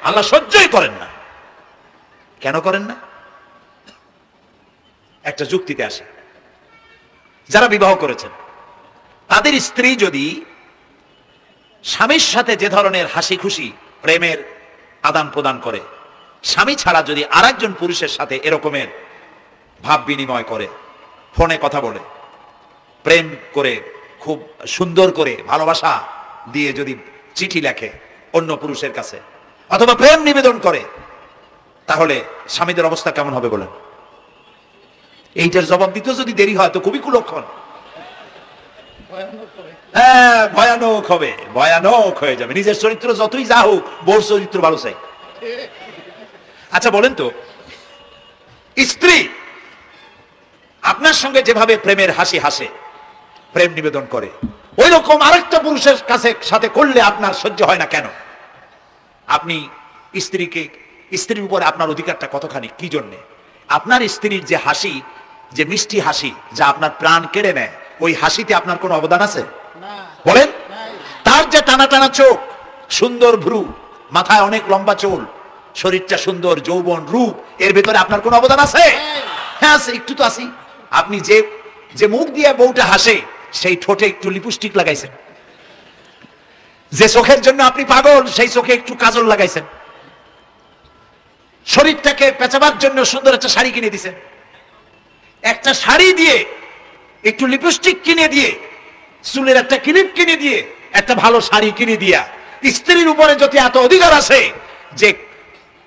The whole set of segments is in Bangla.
আল্লাহ সহ্যই করেন না। কেন করেন না? একটা যুক্তিতে আসে। যারা বিবাহ করেছেন তাদের স্ত্রী যদি স্বামীর সাথে যে ধরনের হাসি খুশি প্রেমের আদান প্রদান করে, স্বামী ছাড়া যদি আরেকজন পুরুষের সাথে এরকমের ভাব বিনিময় করে, ফোনে কথা বলে, প্রেম করে, খুব সুন্দর করে ভালোবাসা দিয়ে যদি চিঠি লেখে অন্য পুরুষের কাছে, অথবা প্রেম নিবেদন করে, তাহলে স্বামীদের অবস্থা কেমন হবে বলেন? এইটার জবাব দিতেও যদি দেরি হয় তো খুবই কুলক্ষণ। হ্যাঁ, ভয়ানক হবে, ভয়ানক হয়ে যাবে। নিজের চরিত্র যতই যা হোক, বউর চরিত্র ভালো চাই। আচ্ছা বলেন তো, স্ত্রী আপনার সঙ্গে যেভাবে প্রেমের হাসি হাসে, প্রেম নিবেদন করে, ওই রকম আরেকটা পুরুষের কাছে সাথে করলে আপনার সহ্য হয় না কেন? আপনি স্ত্রীর উপরে আপনার অধিকারটা কতখানি, কি জন্যে? আপনার স্ত্রীর যে হাসি, যে মিষ্টি হাসি, যা আপনার প্রাণ কেড়ে নেয়, ওই হাসিতে আপনার কোনো অবদান আছে বলেন? তার যে টানা টানা চোখ, সুন্দর ভ্রু, মাথায় অনেক লম্বা চুল, শরীরটা সুন্দর, যৌবন, রূপ, এর ভেতরে আপনার কোনো অবদান আছে? হ্যাঁ আছে, একটু তো আছি। আপনি যে মুখ দিয়ে বউটা হাসে, সেই ঠোঁটে একটু লিপস্টিক লাগাইছেন। যে চোখের জন্য আপনি পাগল, সেই চোখে একটু কাজল লাগাইছেন। শরীরটাকে পেঁচাবার জন্য সুন্দর একটা শাড়ি কিনে দিয়েছেন। একটা শাড়ি দিয়ে, একটু লিপস্টিক কিনে দিয়ে, চুলের একটা ক্লিপ কিনে দিয়ে, একটা ভালো শাড়ি কিনে দিয়া স্ত্রীর উপরে যদি এত অধিকার আছে যে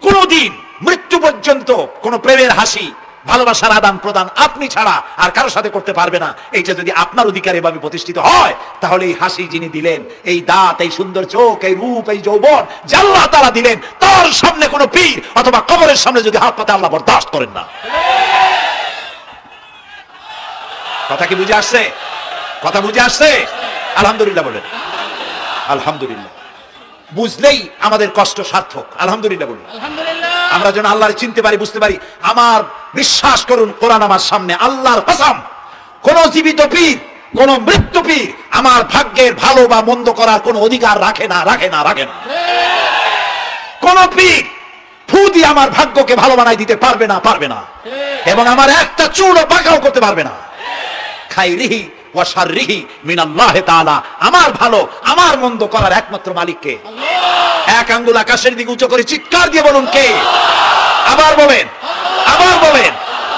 কোনদিন মৃত্যু পর্যন্ত কোন প্রেমের হাসি, ভালোবাসার আদান প্রদান আপনি ছাড়া আর কারো সাথে করতে পারবে না, এইটা যদি আপনার অধিকার এভাবে প্রতিষ্ঠিত হয়, তাহলে এই হাসি যিনি দিলেন, এই দাঁত, এই সুন্দর চোখ, এই রূপ, এই যৌবন যা আল্লাহ তাআলা দিলেন, তার সামনে কোনো পীর অথবা কবরের সামনে যদি হাত পাতে আল্লাহ বরদাস্ত করেন না। কথা কি বুঝে আসছে? কথা বুঝে আসছে? আলহামদুলিল্লাহ বলেন। আলহামদুলিল্লাহ। বুঝলেই আমাদের কষ্ট সার্থক। আলহামদুলিল্লাহ বলুন। আমরা যেন আল্লাহর চিনতে পারি, বুঝতে পারি। আমার বিশ্বাস করুন, কোরআন আমার সামনে, আল্লাহর কসম, কোন জীবিত পীর, কোন মৃত্যু পীর আমার ভাগ্যের ভালো বা মন্দ করার কোন অধিকার রাখে না, রাখে না, রাখে না। কোন পীর ফু দিয়ে আমার ভাগ্যকে ভালো বানাই দিতে পারবে না, পারবে না, এবং আমার একটা চুলও পাকাও করতে পারবে না। খাইরিহি ওয়া শাররিহি মিনাল্লাহি তাআলা। আমার ভালো, আমার মন্দ করার একমাত্র মালিক কে? এক আঙ্গুল আকাশের দিকে উঁচু করে চিৎকার দিয়ে বলুন, কে? আবার বলেন, আবার বলেন,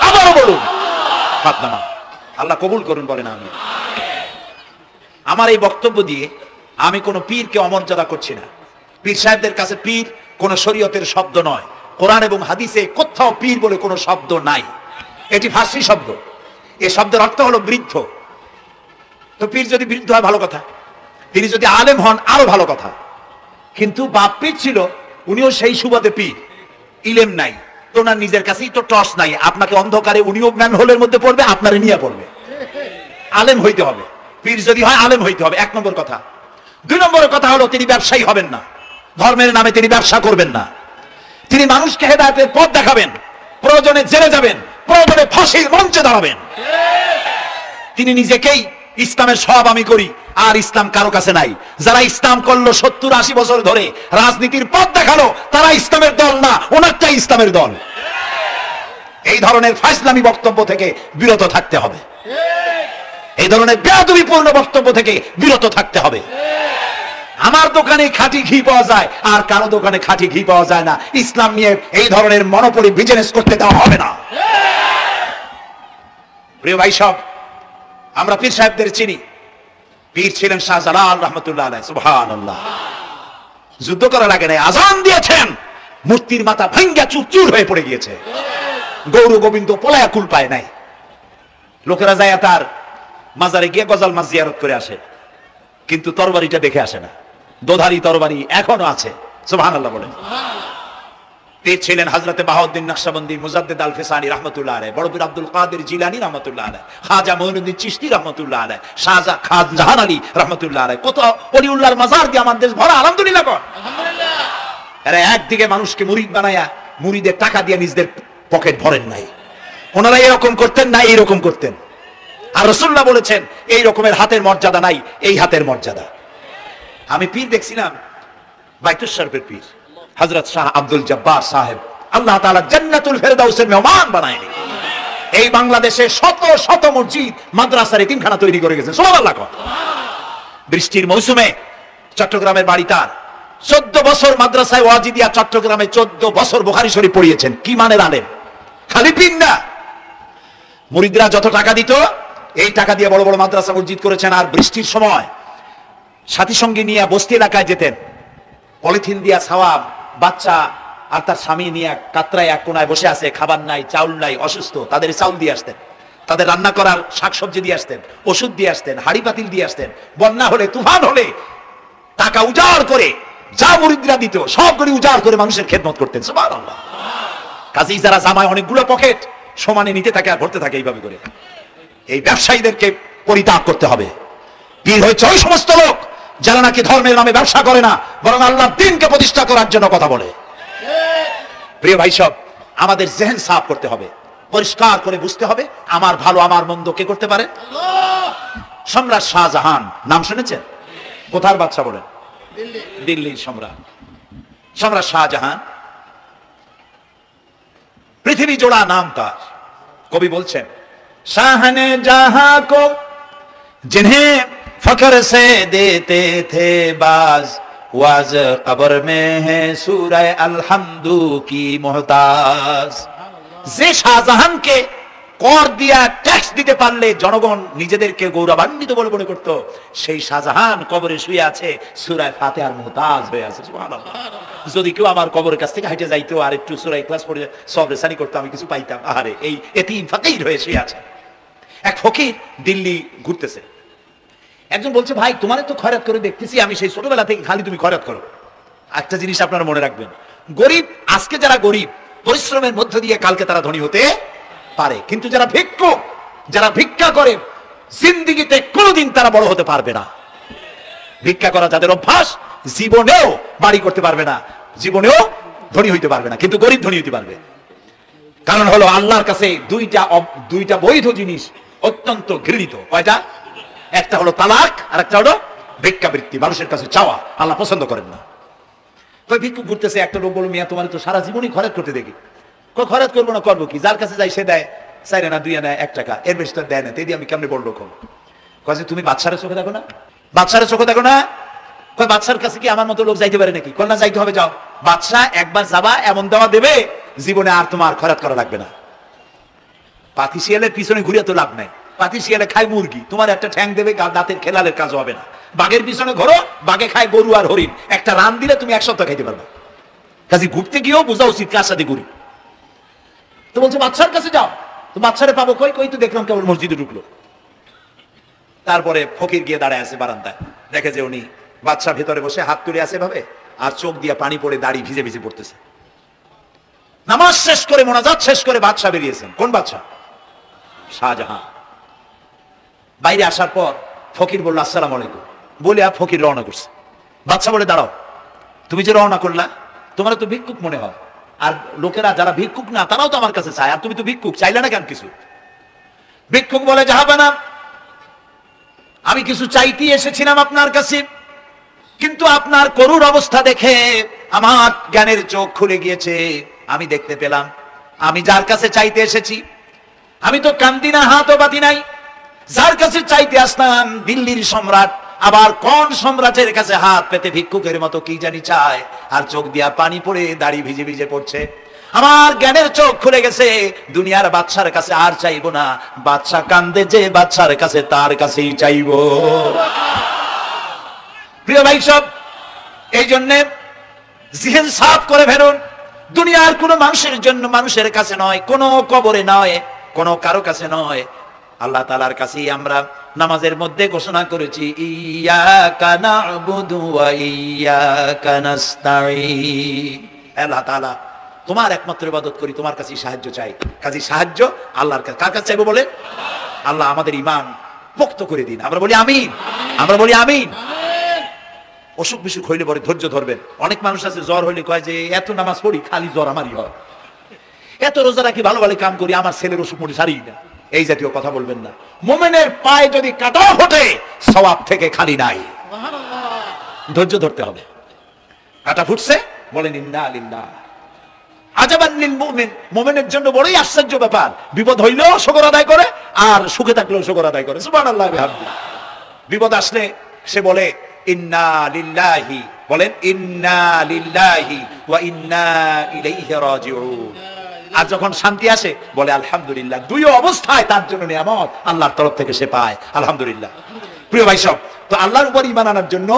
আবারও বলুন। ফাতনা আল্লাহ কবুল করুন, বলেন আমিন। আমার এই বক্তব্য দিয়ে আমি কোন পীরকে অমর্যাদা করছি না। পীর সাহেবদের কাছে পীর কোন শরীয়তের শব্দ নয়। কোরআন এবং হাদিসে কোথাও পীর বলে কোনো শব্দ নাই। এটি ফার্সি শব্দ। এই শব্দের অর্থ হলো বৃদ্ধ। তো পীর যদি বৃদ্ধ হয় ভালো কথা, তিনি যদি আলেম হন আরো ভালো কথা। কিন্তু বাপ পীর ছিল, উনিও সেই সুবাদে পীর, ইলেম নাই, তো ওনার নিজের কাছেই তো টর্চ নাই। আপনাকে অন্ধকারে উনিও ম্যান হোলের মধ্যে পড়বে, আপনারে নিয়ে পড়বে। আলেম হইতে হবে, পীর যদি হয় আলেম হইতে হবে, এক নম্বর কথা। দুই নম্বর কথা হলো তিনি ব্যবসায়ী হবেন না। ধর্মের নামে তিনি ব্যবসা করবেন না। তিনি মানুষকে হেদায়েতের পথ দেখাবেন, প্রয়োজনে জেলে যাবেন, প্রয়োজনে ফাঁসির মঞ্চে দাঁড়াবেন। তিনি নিজেকেই ইসলামের সব আমি করি, আর ইসলাম কারো কাছে নাই। যারা ইসলাম করলো 70-80 বছর ধরে, রাজনীতির পথ দেখালো, তারা ইসলামের দল না, ওনারটাই ইসলামের দল। এই ধরনের ফাইজলামি বক্তব্য থেকে বিরত থাকতে হবে। এই ধরনের বেয়াদবিপূর্ণ বক্তব্য থেকে বিরত থাকতে হবে। আমার দোকানে খাঁটি ঘি পাওয়া যায়, আর কারো দোকানে খাঁটি ঘি পাওয়া যায় না। ইসলাম নিয়ে এই ধরনের মনোপলি বিজনেস করতে দেওয়া হবে না। প্রিয় ভাই সব, আমরা পীর সাহেবদের চিনি। পীর ছিলেন শাহজালাল রহমতুল্লাহ আলাইহি। সুবহানাল্লাহ। যুদ্ধ করার আগে নাই, আজান দিয়েছেন, মূর্তির মাথা ভাঙ্গা চুরচুর হয়ে পড়ে গিয়েছে। গৌর গোবিন্দ পলায়া কুল পায় নাই। লোকেরা যায় তার মাজারে গিয়ে গজাল মাছ জিয়ারত করে আসে, কিন্তু তরবারিটা দেখে আসে না। দোধারি তরবারি এখনো আছে। সুবহানাল্লাহ বলেন। পীর ছিলেন হযরতে বাহাউদ্দিন নকশবন্দি, মুজাদ্দিদ আল ফিসানি রহমাতুল্লাহ আলাইহি, বড় পীর আব্দুল কাদের জিলানী রহমাতুল্লাহ আলাইহি, খাজা মঈনুদ্দিন চিশতি রহমাতুল্লাহ আলাইহি, খান আলী রহমাতুল্লাহ আলাইহি। কত ওলিউল্লাহর মাজার দিয়ে আমাদের দেশ ভরা। আলহামদুলিল্লাহ বল। আলহামদুলিল্লাহ। এরা একদিকে মানুষকে মুরিদ বানায়া মুরিদের টাকা দিয়ে নিজেদের পকেট ভরেন নাই। ওনারা এরকম করতেন না, এইরকম করতেন। আর রাসূলুল্লাহ বলেছেন এই রকমের হাতের মর্যাদা নাই, এই হাতের মর্যাদা। আমি পীর দেখছিলাম, বাইতুল শরীফের পীর, হযরত শাহ আব্দুল জব্বার সাহেব আল্লাহ তাআলা জান্নাতুল ফেরদাউসের মেহমান বানায় নি। এই বাংলাদেশে শত শত মসজিদ মাদ্রাসার এতিমখানা তৈরি করে গেছে, সুবহানাল্লাহ। বৃষ্টির মৌসুমে চট্টগ্রামের বাড়ি তার, 14 বছর মাদ্রাসায় ওয়াজিদিয়া চট্টগ্রামে 14 বছর বুখারী শরীফ পড়িয়েছেন। কি মানের আলেম, খালি পিন না। মুরিদরা যত টাকা দিত এই টাকা দিয়ে বড় বড় মাদ্রাসা মসজিদ করেছেন। আর বৃষ্টির সময় সাথী সঙ্গী নিয়ে বস্তি এলাকায় যেতেন, পলিথিন দিয়া ছাওয়া, বাচ্চা আর তার স্বামী নিয়ে কাতরায় এক কোনায় বসে আছে, খাবার নাই, চাউল নাই, অসুস্থ, তাদের চাউল দিয়ে আসতেন, তাদের রান্না করার শাকসবজি দিয়ে আসতেন, ওষুধ দিয়ে আসতেন, হাড়ি পাতিল দিয়ে আসতেন। বন্যা হলে, তুফান হলে টাকা উজাড় করে যা মুরিদরা দিত সবগুলি উজাড় করে মানুষের খেদমত করতেন, সুবহানাল্লাহ। কাজেই যারা জামায় অনেকগুলো পকেট সমানে নিতে থাকে আর ভরতে থাকে এইভাবে করে, এই ব্যবসায়ীদেরকে পরিত্যাগ করতে হবে। পীর হয়েছে ওই সমস্ত লোক যারা নাকি ধর্মের নামে ব্যবসা করে না, বরং আল্লাহর দ্বীনকে প্রতিষ্ঠা করার জন্য কথা বলে। প্রিয় ভাই সব, আমাদের জেহেন সাফ করতে হবে, পরিষ্কার করে বুঝতে হবে আমার ভালো আমার মন্দ কে করতে পারে? সম্রাট শাহজাহান নাম শুনেছেন? কোথার বাদশা বলেন? দিল্লির সম্রাট। সম্রাট শাহজাহান পৃথিবী জোড়া নাম তার। কবি বলছেন, শাহনে জাহাं को जिन्हें फख्र से देते थे बाज, वाज कब्र में है सूरह अलहम्दु की मोहताज। যে শাহজাহানকে কর দিয়া ট্যাক্স দিতে পারলে জনগণ নিজেদেরকে গৌরবান্বিত বলে মনে করত, সেই শাহজাহান কবরে শুয়ে আছে সূরা ফাতিহার মুহতাজ হয়ে আছে, সুবহানাল্লাহ। যদি কেউ আমার কবরের কাছ থেকে হেঁটে যাইতো আর একটু সূরা ইখলাস পড়ে সব রেসানি করতো, আমি কিছু পাইতাম। আরে এই এতিম ফকির হয়ে শুয়ে আছে। এক ফকির দিল্লি ঘুরতেছে, একজন বলছে, ভাই তোমার তো খয়রাত করে দেখতেছি আমি সেই ছোটবেলা থেকে, খালি তুমি খয়রাত করো। একটা জিনিস আপনারা মনে রাখবেন, গরিব, আজকে যারা গরিব পরিশ্রমের মধ্য দিয়ে কালকে তারা ধনী হতে পারে, কিন্তু যারা ভিক্ষুক, যারা ভিক্ষা করে জিন্দেগিতে কোনোদিন তারা বড় হতে পারবে না। ভিক্ষা করা যাদের অভ্যাস জীবনেও বাড়ি করতে পারবে না, জীবনেও ধনী হইতে পারবে না, কিন্তু গরিব ধনী হইতে পারবে। কারণ হলো আল্লাহর কাছে দুইটা বৈধ জিনিস অত্যন্ত ঘৃণিত। কয়টা? একটা হলো তালাক আর একটা হলো ভিক্ষাবৃত্তি, মানুষের কাছে চাওয়া। আল্লাহ পছন্দ করেন না। কই ভিক্ষুক ঘুরতেছে, একটা লোক বলল, মিয়া তোমার তো সারা জীবনই খরচ করতে দেখি। কই খরচ করবো না, করবো কি? যার কাছে যাই সে দেয় 4 আনা 2 আনা 1 টাকা, এর বেশি তো দেয় না, তেদি আমি কেমনে বড় লোক হবো? কয় যে তুমি বাদশারে চোখে দেখো না, বাদশারে চোখে দেখো না। কয় বাদশার কাছে কি আমার মতো লোক যাইতে পারে নাকি? কয় না, যাইতে হবে, যাও। বাদশা একবার যাবা, এমন দেওয়া দেবে জীবনে আর তোমার খরচ করা লাগবে না। পাতি শিয়ালের পিছনে ঘুরে তো লাভ নাই, পাতি শিয়ালে খায় মুরগি, তোমার একটা ঠ্যাং দেবে, দাঁতের খেলালের কাজ হবে না। বাঘের পিছনে ঘোরো, বাঘে খায় গরু আর হরিণ, একটা রান দিলে তুমি 1 সপ্তাহ খাইতে পারবে। কাজে ঘুরতে গিয়েও বোঝা উচিত কার সাথে ঘুরি। তো বলছে বাদশার কাছে যাও। তো বাদশারে পাবো কই? কই তো দেখলাম কেবল মসজিদে ঢুকলো। তারপরে ফকির গিয়ে দাঁড়ায় আছে বারান্দায়, দেখে যে উনি বাদশা ভেতরে বসে হাত তুলে আছে ভাবে, আর চোখ দিয়ে পানি পড়ে দাড়ি ভিজে ভিজে পড়তেছে। নামাজ শেষ করে, মোনাজাত শেষ করে বাদশা বেরিয়েছেন। কোন বাদশা? শাহজাহান। বাইরে আসার পর ফকির বলল, আসসালামু আলাইকুম বলে আর ফকির রওনা করছে। বাদশা বলে, দাঁড়াও, তুমি যে রওনা করলা তোমার তো ভিক্ষুক মনে হয়, আর লোকেরা যারা ভিক্ষুক না তারাও তো আমার কাছে চায়, আর তুমি তো ভিক্ষুক, চাইলে না কেন কিছু? ভিক্ষুক বলে, জাহাপানা, আমি কিছু চাইতে এসেছিলাম আপনার কাছে, কিন্তু আপনার করুণ অবস্থা দেখে আমার জ্ঞানের চোখ খুলে গিয়েছে। আমি দেখতে পেলাম আমি যার কাছে চাইতে এসেছি, আমি তো কান্দি না, হাতও বাতি নাই। যার কাছে চাইতে আসলাম দিল্লির সম্রাট, আবার কোন সম্রাটের কাছে হাত পেতে ভিক্ষুকের মতো কি জানি চায়, আর চোখ দিয়া পানি পড়ে দাড়ি ভিজে ভিজে পড়ছে। আমার জ্ঞানের চোখ খুলে গেছে, দুনিয়ার বাদশার কাছে আর চাইবো না। বাদশা কান্দে যে বাদশার কাছে, তার কাছেই চাইবো। প্রিয় ভাই সব, এই জন্য জিহেন সাফ করে ফেলুন। দুনিয়ার কোন মানুষের জন্য, মানুষের কাছে নয়, কোন কবরে নয়, কোন কারো কাছে নয়, আল্লাহ তাআলার কাছেই আমরা নামাজের মধ্যে ঘোষণা করেছি, ইয়াকা না'বুদু ওয়া ইয়াকা নাস্তাঈন। আল্লাহ তাআলা তোমার একমাত্র ইবাদত করি, তোমার কাছেই সাহায্য চাই। কাজে সাহায্য আল্লাহর কাছে। কার কাছে চাইবো বলে? আল্লাহ আমাদের ঈমান পোক্ত করে দিন। আমরা বলি আমিন, আমরা বলি আমিন। অসুখ বিসুখ হইলে পরে ধৈর্য ধরবেন। অনেক মানুষ আছে জ্বর হইলে কয় যে এত নামাজ পড়ি খালি জ্বর আমারই হয়, এত রোজা রাখি, ভালো ভালো কাম করি, আমার ছেলের অসুখ মনে সারি না। এই জাতীয় কথা বলবেন না। মুমিনের পায়ে যদি কাঁটা ফোটে সওয়াব থেকে খালি নাই, ধৈর্য ধরতে হবে। কাঁটা ফুটছে বলেন ইন্না লিল্লাহ। আজাবান লিল মুমিন, মুমিনের জন্য বড়ই আশ্চর্য ব্যাপার, বিপদ হইলেও শুকর আদায় করে আর সুখে থাকলেও শুকর আদায় করে, সুবহানাল্লাহ বিহামদি। বিপদ আসলে সে বলে ইন্না লিল্লাহি, বলেন ইন্না লিল্লাহি ওয়া ইন্না ইলাইহি রাজিউন। আর যখন শান্তি আসে বলে আলহামদুলিল্লাহ। দুই অবস্থায় তার জন্য নিয়ামত আল্লাহর তরফ থেকে সে পায়, আলহামদুলিল্লাহ। প্রিয় ভাই সব, তো আল্লাহর উপর ঈমান আনার জন্য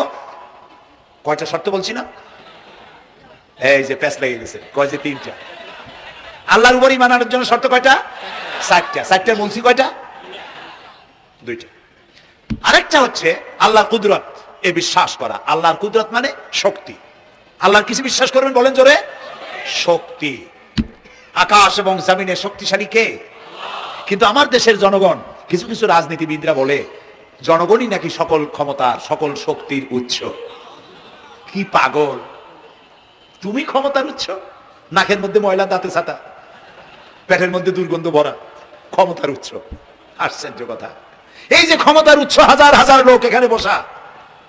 কয়টা শর্ত বলছি না? এই যে প্যাচ লেগে গেছে, কয় যে তিনটা। আল্লাহর উপর ঈমান আনার জন্য শর্ত কয়টা? চারটা। চারটা বলছি কয়টা? দুইটা। আরেকটা হচ্ছে আল্লাহর কুদরত, এ বিশ্বাস করা। আল্লাহর কুদরত মানে শক্তি। আল্লাহর কিছু বিশ্বাস করবেন, বলেন জোরে, শক্তি। আকাশ এবং জমিনে শক্তিশালী কে? কিন্তু আমার দেশের জনগণ, কিছু কিছু রাজনীতিবিদরা বলে জনগণই নাকি সকল ক্ষমতার, সকল শক্তির উৎস। কি পাগল! তুমি ক্ষমতার উৎস? নাকের মধ্যে ময়লা, দাঁতে ছাতা, পেটের মধ্যে দুর্গন্ধ ভরা, ক্ষমতার উৎস? আশ্চর্য কথা। এই যে ক্ষমতার উৎস, হাজার হাজার লোক এখানে বসা,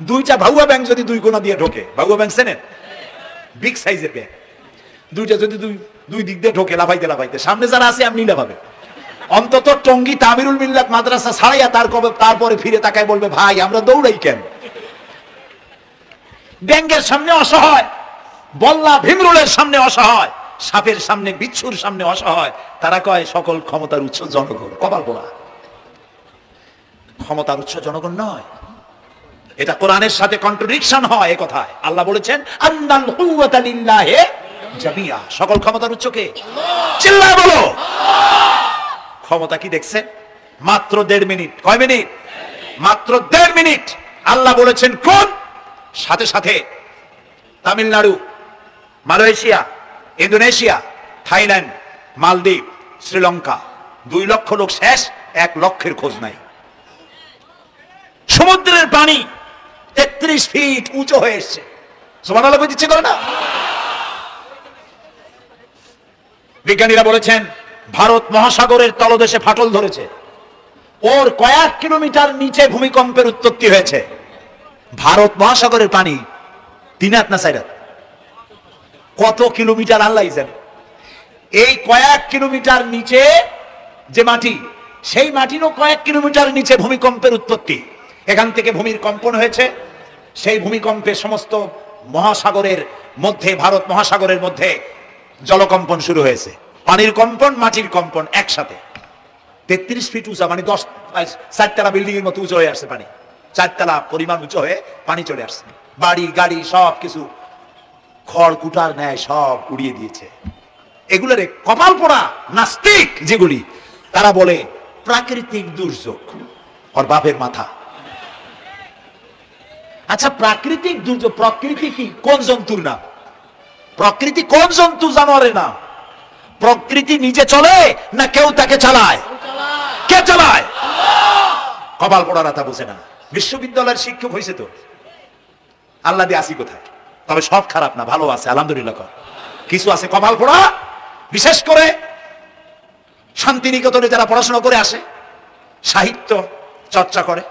দুইটা ভাউয়া ব্যাংক যদি দুই কোণা দিয়ে ঢোকে, ভাউয়া ব্যাংক চেনেন? বিগ সাইজের ব্যাংক, দুইটা যদি দুই দিক দিয়ে ঢোকে লাফাইতে লাফাইতে, সামনে যারা আছে এমনি লাফাবে। অন্তত টঙ্গী তামিরুল মিল্লাত মাদ্রাসা ছাড়াইয়া তারপরে ফিরে তাকায় বলবে, ভাই আমরা দৌড়াই কেন? ব্যাংকের সামনে অসহায়, বল্লা ভীমরুলের সামনে অসহায়, সাপের সামনে, বিচ্ছুর সামনে অসহায়। তারা কয় সকল ক্ষমতার উৎস জনগণ। কপাল পোড়া! ক্ষমতার উৎস জনগণ নয়, এটা কোরআনের সাথে কন্ট্রাডিকশন হয়। এই কথায় আল্লাহ বলেছেন আন্নাল কুওয়াতা লিল্লাহি জামিয়া, সকল ক্ষমতার উৎস কে? চিল্লায় বলো। ক্ষমতা কি দেখছেন? মাত্র 1.5 মিনিট। কয় মিনিট? মাত্র 1.5 মিনিট। আল্লাহ বলেছেন কোন? সাথে সাথে তামিলনাড়ু, মালয়েশিয়া, ইন্দোনেশিয়া, থাইল্যান্ড, মালদ্বীপ, শ্রীলঙ্কা, 2 লক্ষ লোক শেষ, 1 লক্ষের খোঁজ নাই। সমুদ্রের পানি 33 ফিট উঁচু হয়ে এসছে। সুবহানাল্লাহ বলতে ইচ্ছে করে না? বিজ্ঞানীরা বলেছেন ভারত মহাসাগরের তলদেশে ফাটল ধরেছে, ওর কয়েক কিলোমিটার নিচে ভূমিকম্পের উৎপত্তি হয়েছে। ভারত মহাসাগরের পানি 3 হাত না 4 হাত? কত কিলোমিটার আল্লাহ জানে। এই কয়েক কিলোমিটার নিচে যে মাটি, সেই মাটিরও কয়েক কিলোমিটার নিচে ভূমিকম্পের উৎপত্তি। এখান থেকে ভূমির কম্পন হয়েছে। সেই ভূমিকম্পে সমস্ত মহাসাগরের মধ্যে, ভারত মহাসাগরের মধ্যে জলকম্পন শুরু হয়েছে। পানির কম্পন, মাটির কম্পন একসাথে। 33 ফিট উঁচা, মানে 4 তলা বিল্ডিং এর মতো উঁচু হয়ে আসছে পানি। 4 তলা পরিমাণ উঁচু হয়ে পানি চলে আসছে। বাড়ি গাড়ি সব কিছু খড় কুটার ন্যায় সব উড়িয়ে দিয়েছে। এগুলোরে কপাল পোড়া নাস্তিক যেগুলি, তারা বলে প্রাকৃতিক দুর্যোগ। ওর বাপের মাথা। আচ্ছা, প্রাকৃতিক দুর্যোগ, প্রকৃতি কি? কোন জন্তুর নাম? প্রকৃতি কোন জন্তু, জানোয়ারের নাম? প্রকৃতি নিজে চলে না কেউ তাকে চালায়? কে চালায়? কপাল পোড়ারা তা বোঝে না। বিশ্ববিদ্যালয়ের শিক্ষক হয়েছে তো, আল্লাহ দিয়ে আসি কোথায়? তবে সব খারাপ না, ভালো আছে, আলহামদুলিল্লাহ। কিছু আছে কপাল পোড়া। বিশেষ করে শান্তিনিকেতনে যারা পড়াশোনা করে আসে, সাহিত্য চর্চা করে,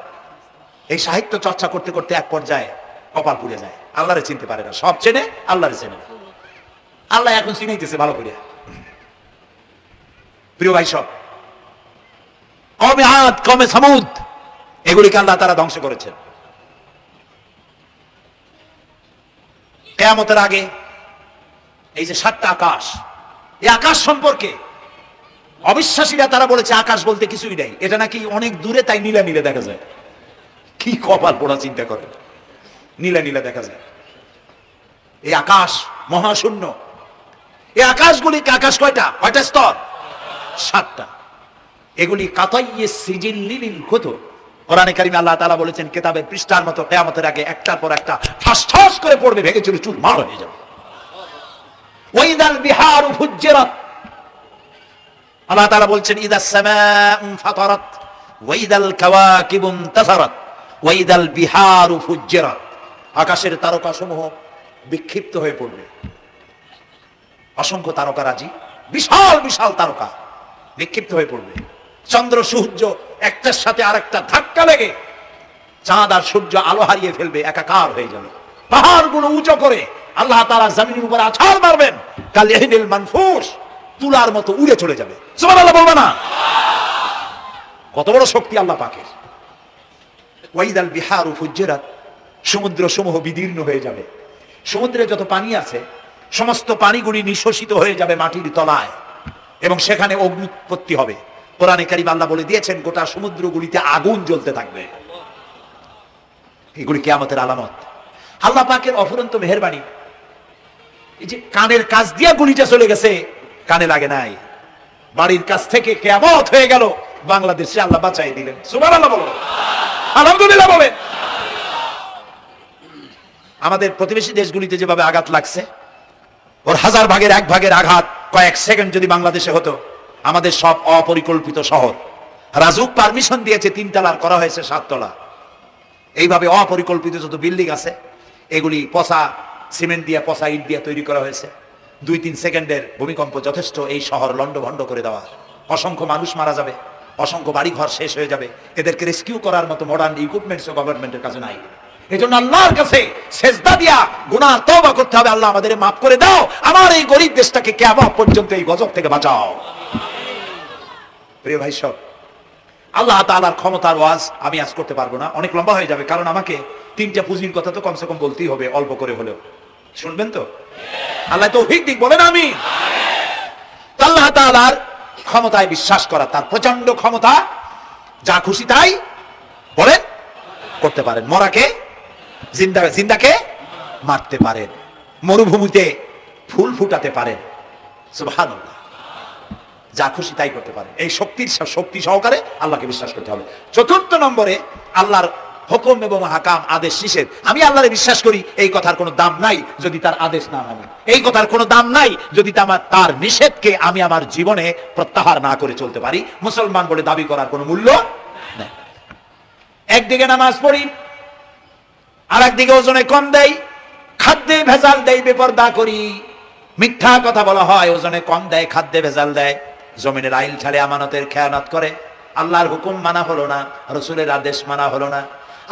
এই সাহিত্য চর্চা করতে করতে এক পর্যায়ে কপাল পুড়ে যায়। আল্লাহরে চিনতে পারে না। সব চেনে, আল্লাহরে চেনে না। আল্লাহ এখন চিনাইতেছে ভালো করে। প্রিয় ভাই সব, কমে আদ, কমে সামুদ, এগুলিকে আল্লাহ তারা ধ্বংস করেছেন। কিয়ামতের আগে এই যে 7টা আকাশ, এই আকাশ সম্পর্কে অবিশ্বাসীরা তারা বলেছে আকাশ বলতে কিছুই নাই, এটা নাকি অনেক দূরে, তাই নীলা নীলা দেখা যায়। কি কপাল পোড়া চিন্তা করেন, নীলা নীলা দেখা যায়। এই আকাশ মহাশূন্য। এই আকাশগুলিকে, আকাশ কয়টা? কয়টা স্তর? 7টা। এগুলি কাতাইয়ে সিজিল্লিল কুতুব। কোরআনে কারিমে আল্লাহ তাআলা বলেছেন কিতাবের পৃষ্ঠার মতো কিয়ামতের আগে একটার পর একটা ঠাস ঠাস করে পড়বে, ভেঙে চুরে চুরমার হয়ে যাবে। ওয়াইদাল বিহারু ফুজ্জিরাত। আল্লাহ তাআলা বলছেন ইদাস সামাউ ফাতারাত ওয়াইদাল কাওয়াকিবু ইনতাসারাত ওয়াইদাল বিহারু ফুজ্জিরাত। আকাশের তারকাসমূহ বিক্ষিপ্ত হয়ে পড়বে। অসংখ্য তারকারাজি, বিশাল বিশাল তারকা বিক্ষিপ্ত হয়ে পড়বে। চন্দ্র সূর্য একটার সাথে আরেকটা ধাক্কা লেগে চাঁদ আর সূর্য আলো হারিয়ে ফেলবে, একাকার হয়ে যাবে। পাহাড়গুলো উঁচু করে আল্লাহ তাআলা জমিনের উপর আছাড় মারবেন, কাল ইহনিল মানফুস, তুলার মতো উড়ে চলে যাবে। সুবহানাল্লাহ বলবা না? কত বড় শক্তি আল্লাহ পাকের। ওয়াইদাল বিহারু ফুজ্জিরাত, সমুদ্র সমূহ বিদীর্ণ হয়ে যাবে। সমুদ্রে যত পানি আছে সমস্ত পানিগুলি নিঃশোষিত হয়ে যাবে মাটির তলায়, এবং সেখানে অগ্নি উৎপত্তি হবে। কোরআনে কারীম আল্লাহ বলে দিয়েছেন গোটা সমুদ্রগুলিতে আগুন জ্বলতে থাকবে। এগুলি কিয়ামতের আলামত। আল্লাহ পাকের অফুরন্ত মেহেরবানি। এই যে কানের কাছ দিয়া গুলিটা চলে গেছে, কানে লাগে নাই, বাড়ির কাছ থেকে কিয়ামত হয়ে গেল, বাংলাদেশে আল্লাহ বাঁচাই দিলেন। সুবহানাল্লাহ বলো, আলহামদুলিল্লাহ বলেন। আমাদের প্রতিবেশী দেশগুলিতে যেভাবে আঘাত লাগছে, ওর 1000 ভাগের 1 ভাগের আঘাত কয়েক সেকেন্ড যদি বাংলাদেশে হতো, আমাদের সব অপরিকল্পিত শহর, রাজুক পারমিশন দিয়েছে 3 তলার করা হয়েছে 7 তলা। এইভাবে অপরিকল্পিত যত বিল্ডিং আছে এগুলি পচা সিমেন্ট দিয়ে, পচা ইট দিয়ে তৈরি করা হয়েছে। 2-3 সেকেন্ডের ভূমিকম্প যথেষ্ট এই শহর লন্ডভন্ড করে দেওয়া। অসংখ্য মানুষ মারা যাবে, অসংখ্য বাড়ি ঘর শেষ হয়ে যাবে। এদেরকে রেস্কিউ করার মতো মডার্ন ইকুইপমেন্টস গভর্নমেন্টের কাছে নাই। এজন্য আল্লাহর কাছে সেজদা দিয়া গুনাহ তওবা করতে হবে, আল্লাহ আমাদের মাফ করে দাও, আমার এই গরিব দেশটাকে কিয়ামত পর্যন্ত এই গজব থেকে বাঁচাও। প্রিয় ভাই সব, আল্লাহ তাআলার ক্ষমতার ওয়াজ আমি আজ করতে পারবো না, অনেক লম্বা হয়ে যাবে, কারণ আমাকে 3টা পুঁজির কথা তো কমসে কম বলতেই হবে, অল্প করে হলেও। শুনবেন তো? আল্লাহ তৌফিক দিক, বলেন আমিন। আল্লাহ তাআলার ক্ষমতায় বিশ্বাস করা, তার প্রচন্ড ক্ষমতা, যা খুশি তাই বলেন করতে পারেন। মরাকে জিন্দাকে মারতে পারেন, মরুভূমিতে ফুল ফুটাতে পারেন। সুবহানাল্লাহ, যা খুশি তাই করতে পারেন। এই শক্তি সহকারে আল্লাহকে বিশ্বাস করতে হবে। 4র্থ নম্বরে আল্লাহর হুকুম এবং হাকাম, আদেশ নিষেধ। আমি আল্লাহরে বিশ্বাস করি, এই কথার কোনো দাম নাই যদি তার আদেশ না মানি। এই কথার কোনো দাম নাই যদি তার নিষেধকে আমি আমার জীবনে প্রত্যাহার না করে চলতে পারি। মুসলমান বলে দাবি করার কোনো মূল্য নেই। একদিকে নামাজ পড়ি, আর একদিকে ওজনে কম দেয়, খাদ্যে ভেজাল দেয়, বেপরদা করি, মিথ্যা কথা বলা হয়, ওজনে কম দেয়, খাদ্যে ভেজাল দেয়, জমিনের আইল ছাড়ে, আমানতের খেয়ানত করে। আল্লাহর হুকুম মানা হলো না, রাসূলের আদেশ মানা হলো না।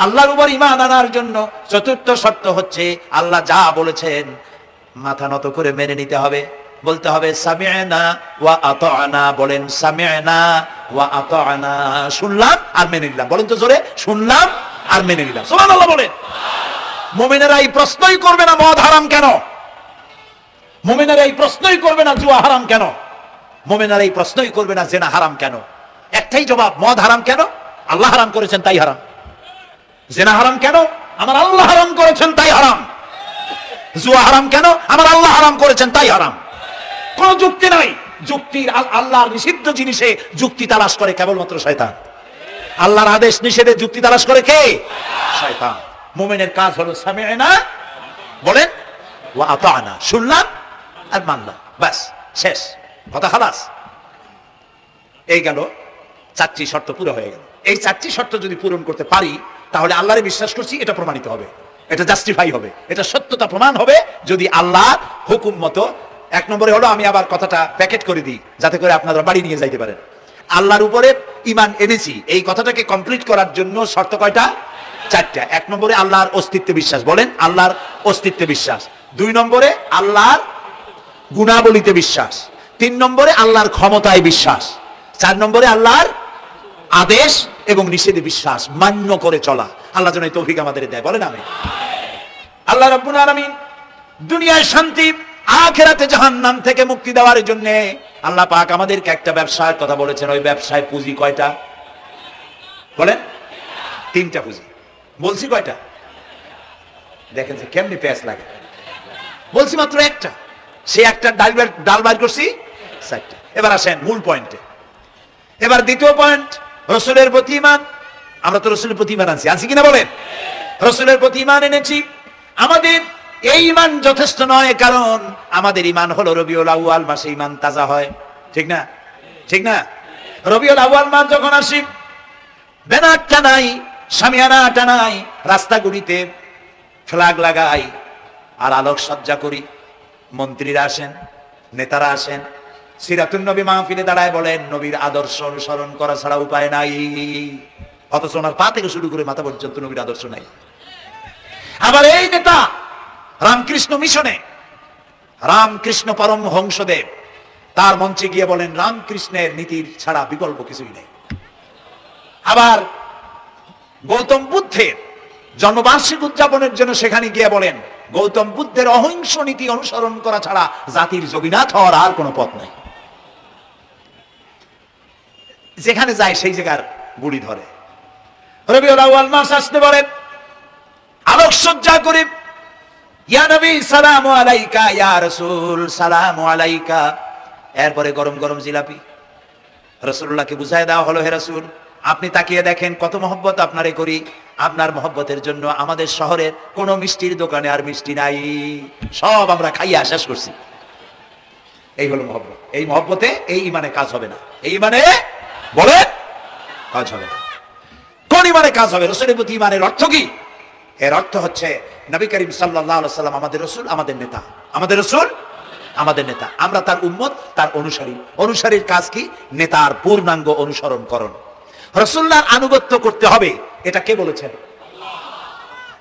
আল্লাহর উপর ঈমান আনার জন্য 4র্থ শর্ত হচ্ছে আল্লাহ যা বলেছেন মাথা নত করে মেনে নিতে হবে, বলতে হবে সামি'না ওয়া আতা'না। বলেন সামি'না ওয়া আতা'না, শুনলাম আর মেনে নিলাম। বলেন তো জোরে, শুনলাম আর মেনে নিলাম। সুবহানাল্লাহ বলেন। মুমিনেরা এই প্রশ্নই করবে না মদ হারাম কেন, মুমিনেরা এই প্রশ্নই করবে না জুয়া হারাম কেন, মুমিনেরা এই প্রশ্নই করবে না জিনা হারাম কেন। একটাই জবাব, মদ হারাম কেন? আল্লাহ হারাম করেছেন তাই হারাম। জিনা হারাম কেন? আমার আল্লাহ হারাম করেছেন তাই হারাম। জুয়া হারাম কেন? আমার আল্লাহ হারাম করেছেন তাই হারাম। কোন যুক্তি নাই। যুক্তির, আল্লাহর নিষিদ্ধ জিনিসে যুক্তি তালাশ করে কেবলমাত্র শয়তান। আল্লাহর আদেশ নিষেধে যুক্তি তালাশ করে কে? শয়তান। মুমিনের কাজ হলো সামি'না, বলেন, ওয়া আতা'না, শুনলাম আর মানলাম, বাস, শেষ কথা, খালাস। এই গেল 4টি শর্ত পুরো হয়ে গেল। এই 4টি শর্ত যদি পূরণ করতে পারি তাহলে আল্লাহরে বিশ্বাস করছি এটা প্রমাণিত হবে, এটা জাস্টিফাই হবে, এটা সত্যতা প্রমাণ হবে যদি আল্লাহর হুকুম মতো। 1 নম্বরে হলো, আমি আবার কথাটা প্যাকেট করে দিই যাতে করে আপনারা বাড়ি নিয়ে যাইতে পারেন। আল্লাহর উপরে ঈমান এনেছি, এই কথাটাকে কমপ্লিট করার জন্য শর্ত কয়টা? 4টা। 1 নম্বরে আল্লাহর অস্তিত্বে বিশ্বাস, বলেন আল্লাহর অস্তিত্বে বিশ্বাস। 2 নম্বরে আল্লাহর গুণাবলীতে বিশ্বাস। 3 নম্বরে আল্লাহর ক্ষমতায় বিশ্বাস। 4 নম্বরে আল্লাহর আদেশ এবং নিষেধে বিশ্বাস, মান্য করে চলা। আল্লাহ যেন এই তৌফিক আমাদের দেয়, বলেন আমিন। আল্লাহ রাব্বুল আলামিন দুনিয়ায় শান্তি, আখিরাতে জাহান্নাম থেকে মুক্তি দেওয়ার জন্য আল্লাহ পাক আমাদেরকে একটা ব্যবসার কথা বলেছেন। ওই ব্যবসায় পুঁজি কয়টা? বলেন। 3টা পুঁজি। বলছি কয়টা? দেখেন যে কেমনি প্যাঁচ লাগে। বলছি মাত্র একটা, সে একটা ডাল বাইর করছি 4টা। এবার আসেন মূল পয়েন্টে। এবার দ্বিতীয় পয়েন্ট, রাসূলের প্রতি ঈমান। আমরা তো রাসূলের প্রতি ঈমান আনছি কিনা বলেন? রাসূলের প্রতি ঈমান এনেছি। আমাদের এই ঈমান যথেষ্ট নয়, কারণ আমাদের ঈমান হলো রবিউল আউয়াল মাসে ঈমান তাজা হয়, ঠিক না? ঠিক না? রবিউল আউয়াল মাস যখন আসি, ব্যানার টানাই, শামিয়ানা টানাই, রাস্তাগুলিতে ফ্ল্যাগ লাগাই আর আলোকসজ্জা করি। মন্ত্রীরা আসেন, নেতারা আসেন, সিরাতুন নবী মাহফিলে দাঁড়ায় বলেন নবীর আদর্শ অনুসরণ করা ছাড়া উপায় নাই। অথচ ওনার পা থেকে শুরু করে মাথা পর্যন্ত নবীর আদর্শ নাই। আবার এই নেতা রামকৃষ্ণ মিশনে রামকৃষ্ণ পরমহংসদেব তার মঞ্চে গিয়ে বলেন রামকৃষ্ণের নীতির ছাড়া বিকল্প কিছুই নেই। আবার গৌতম বুদ্ধের জন্মবার্ষিকী উদযাপনের জন্য সেখানে গিয়ে বলেন গৌতম বুদ্ধের অহিংস নীতি অনুসরণ করা ছাড়া জাতির যোগীনাথ হওয়ার আর কোনো পথ নাই। যেখানে যায় সেই জায়গার বুড়ি ধরে। রবিউল আউয়াল মাস আসতে বলে আলোকসজ্জা করে ইয়া নবী সালামু আলাইকা, ইয়া রাসূল সালামু আলাইকা। এরপরে গরম গরম জিলাপি রাসূলুল্লাহকে বুঝায় দেওয়া হলো, হে রাসূল আপনি তাকিয়ে দেখেন কত মহব্বত আপনারে করি, আপনার মহব্বতের জন্য আমাদের শহরের কোন মিষ্টির দোকানে আর মিষ্টি নাই, সব আমরা খাইয়া শেষ করছি। এই হলো মহব্বত। এই মহব্বতে এই ইমানে কাজ হবে না। এই ইমানে বলে কাজ হবে না। কোন ইমানে কাজ হবে? রাসূলের প্রতি ইমানের অর্থ কি? এর অর্থ হচ্ছে নবী করিম সাল্লাল্লাহু আলাইহি ওয়াসাল্লাম আমাদের রাসূল, আমাদের নেতা। আমাদের রাসূল আমাদের নেতা, আমরা তার উম্মত, তার অনুসারী। অনুসারীর কাজ কি? নেতার পূর্ণাঙ্গ অনুসরণ করণ। রাসূলুল্লাহর আনুগত্য করতে হবে, এটা কে বলেছেন?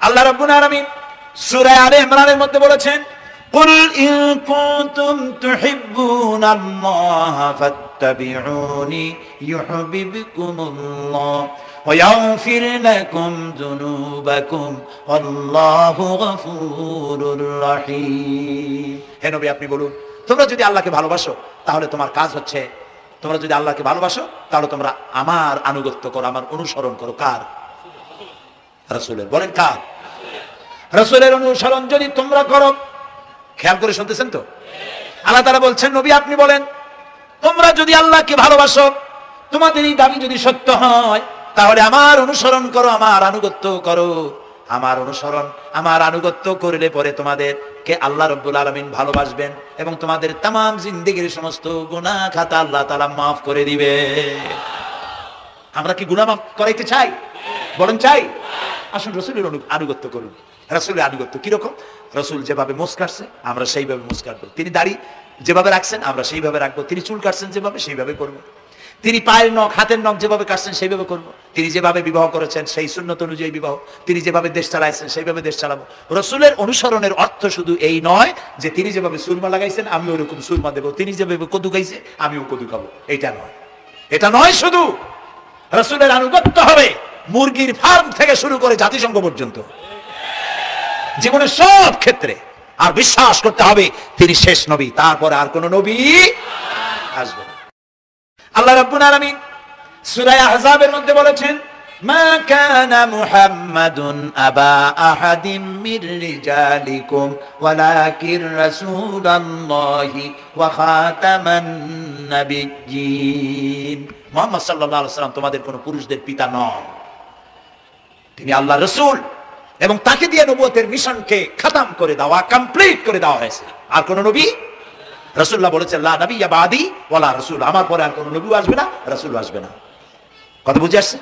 আল্লাহ রাব্বুল আলামিন সূরা আলে ইমরানের মধ্যে বলেছেন কুল ইন কুনতুম তুহিব্বুনাল্লাহ ফাত্তাবিউনি ইউহিব্বুকুমুল্লাহ ওয়া ইয়াগফির লাকুম যুনুবাকুম আল্লাহু গফুরুর রহিম। হে নবী আপনি বলুন, তোমরা যদি আল্লাহকে ভালোবাসো তাহলে তোমার কাজ হচ্ছে, তোমরা যদি আল্লাহকে ভালোবাসো তাহলে তোমরা আমার আনুগত্য করো, আমার অনুসরণ করো। কার? রাসূলের। বলেন কার? রাসূলের অনুসরণ যদি তোমরা করো, খেয়াল করে শুনতেছেন তো? আল্লাহ তাআলা বলছেন নবী আপনি বলেন তোমরা যদি আল্লাহকে ভালোবাসো, তোমাদের এই দাবি যদি সত্য হয় তাহলে আমার অনুসরণ করো, আমার আনুগত্য করো। আমার অনুসরণ, আমার আনুগত্য করলে পরে তোমাদেরকে আল্লাহ রাব্বুল আলামিন ভালোবাসবেন এবং তোমাদের तमाम জিন্দেগীর সমস্ত গুনাহ খাতা আল্লাহ তাআলা maaf করে দিবে। আমরা কি গুনাহ maaf করাইতে চাই? বলেন চাই? আসুন রাসূলের আনুগত্য করুন। রাসূলের আনুগত্য কি রকম? রাসূল যেভাবে মুছ কাটছে আমরা সেইভাবে মুছ কাটবো। তিনি দাড়ি যেভাবে রাখছেন আমরা সেইভাবে রাখবো। তিনি চুল কাটছেন যেভাবে সেইভাবে করবো। তিনি পায়ের নখ, হাতের নখ যেভাবে কাটছেন সেইভাবে করবো। তিনি যেভাবে বিবাহ করেছেন সেই সুন্নত অনুযায়ী বিবাহ, তিনি যেভাবে দেশ চালাইছেন সেইভাবে দেশ চালাবো। রাসূলের অনুসরণের অর্থ শুধু এই নয় যে তিনি যেভাবে সুরমা লাগাইছেন আমি ওরকম সুরমা দেবো, তিনি যেভাবে কদু খাইছে আমিও কদু খাবো, এটা নয়। এটা নয়, শুধু রাসূলের আনুগত্য হবে মুরগির ফার্ম থেকে শুরু করে জাতিসংঘ পর্যন্ত, জীবনের সব ক্ষেত্রে। আর বিশ্বাস করতে হবে তিনি শেষ নবী, তারপরে আর কোন নবী আসবে না। আল্লাহ রাব্বুল আলামিন সূরা আহজাবের মধ্যে বলেছেন মা কানা মুহাম্মাদুন আবা আহাদিম মির রিজালিকুম ওয়ালাকিন রাসূলুল্লাহি ওয়া খাতামান নাবিয়্যিন। মুহাম্মদ সাল্লাল্লাহু আলাইহি ওয়াসাল্লাম তোমাদের কোন পুরুষদের পিতা নন, তিনি আল্লাহর রাসূল এবং তাকে দিয়ে নবুয়তের মিশনকে খতম করে দেওয়া, কমপ্লিট করে দেওয়া হয়েছে। আর কোন নবী? রাসূলুল্লাহ বলেছেন লা নাবিয়্যা বাদি ওয়ালা রাসূল, আমার পরে আর কোন নবী আসবে না, রাসূল আসবে না। কথা বুঝে আসছে?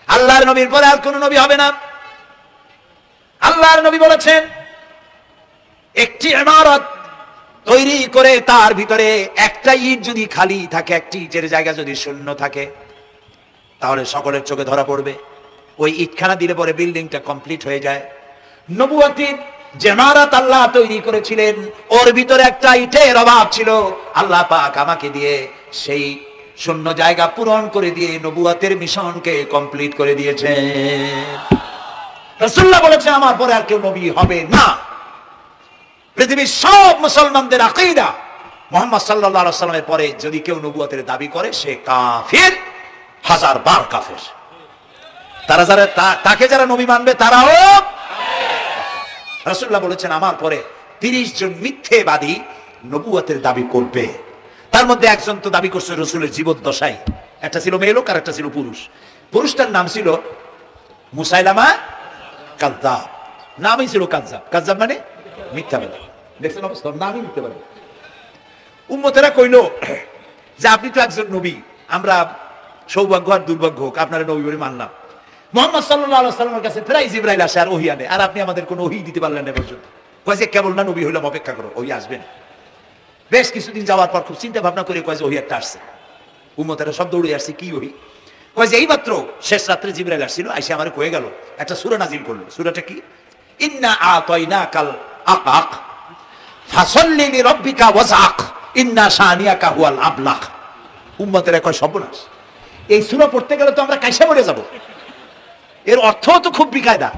আল্লাহর নবীর পরে আর কোন নবী হবে না। আল্লাহর নবী বলেছেন একটি ইমারত তৈরি করে তার ভিতরে একটা ইট যদি খালি থাকে, একটি ইটের জায়গা যদি শূন্য থাকে তাহলে সকলের চোখে ধরা পড়বে। ওই ইটখানা দিলে পরে বিল্ডিংটা কমপ্লিট হয়ে যায়। নবুয়তের যে ইমারত আল্লাহ তৈরি করেছিলেন ওর ভিতরে একটা ইটের অভাব ছিল, আল্লাহ পাক আমাকে দিয়ে সেই শূন্য জায়গা পূরণ করে দিয়ে নবুয়তের মিশনকে কমপ্লিট করে দিয়েছেন। রাসূলুল্লাহ বলেছেন আমার পরে আর কেউ নবী হবে না। পৃথিবীর সব মুসলমানদের আকীদা মুহাম্মদ সাল্লাল্লাহু আলাইহি ওয়াসাল্লামের পরে যদি কেউ নবুয়তের দাবি করে সে কাফির, হাজার বার কাফির। তারা যারা তাকে যারা নবী মানবে তারাও। রাসূলুল্লাহ বলেছেন আমার পরে 30 জন মিথ্যেবাদী নবুয়তের দাবি করবে। তার মধ্যে একজন তো দাবি করছে রাসূলের জীবদ্দশায়, একটা ছিল মেয়ে লোক আর একটা ছিল পুরুষ। পুরুষটার নাম ছিল মুসাইলামা কাযযাব, নামই ছিল কাযযাব। কাযযাব মানে মিথ্যাবাদী। দেখছেন অবস্থা, নামই মিথ্যাবাদী। উম্মতেরা কইল যে আপনি তো একজন নবী, আমরা সৌভাগ্য আর দুর্ভাগ্য হোক আপনারা নবী বলে মানলাম। মুহাম্মদ সাল্লাল্লাহু আলাইহি ওয়াসাল্লামের কাছে প্রায় জিবরাইল আসে আর ওহী আনে, আর আপনি আমাদের কোনো ওহী দিতে পারলেন না পর্যন্ত। কয় যে কেবল না নবী হইলাম, অপেক্ষা করো, ওহী আসবে না। বেশ কিছুদিন যাওয়ার পর খুব চিন্তা ভাবনা করে কয় যে ওহী একটা আসছে। উম্মতেরা সব দৌড়ে আসছে, কি ওহী? কয় যে এইমাত্র শেষ রাত্রে জিবরাইল আসছিল, আইসা আমারে কয়ে গেল একটা সূরা নাজিল করলো। সূরাটা কি? ইন্না আতাইনাকাল আকাক ফাসাল্লি লিরাব্বিকা ওয়াজআক ইন্না শানিয়াকা হুয়াল আবলাক। উম্মতের কয় সর্বনাশ, এই সূরা পড়তে গেলে তো আমরা কাইসা মরে যাব। এর অর্থ তো খুব বিকায়দা।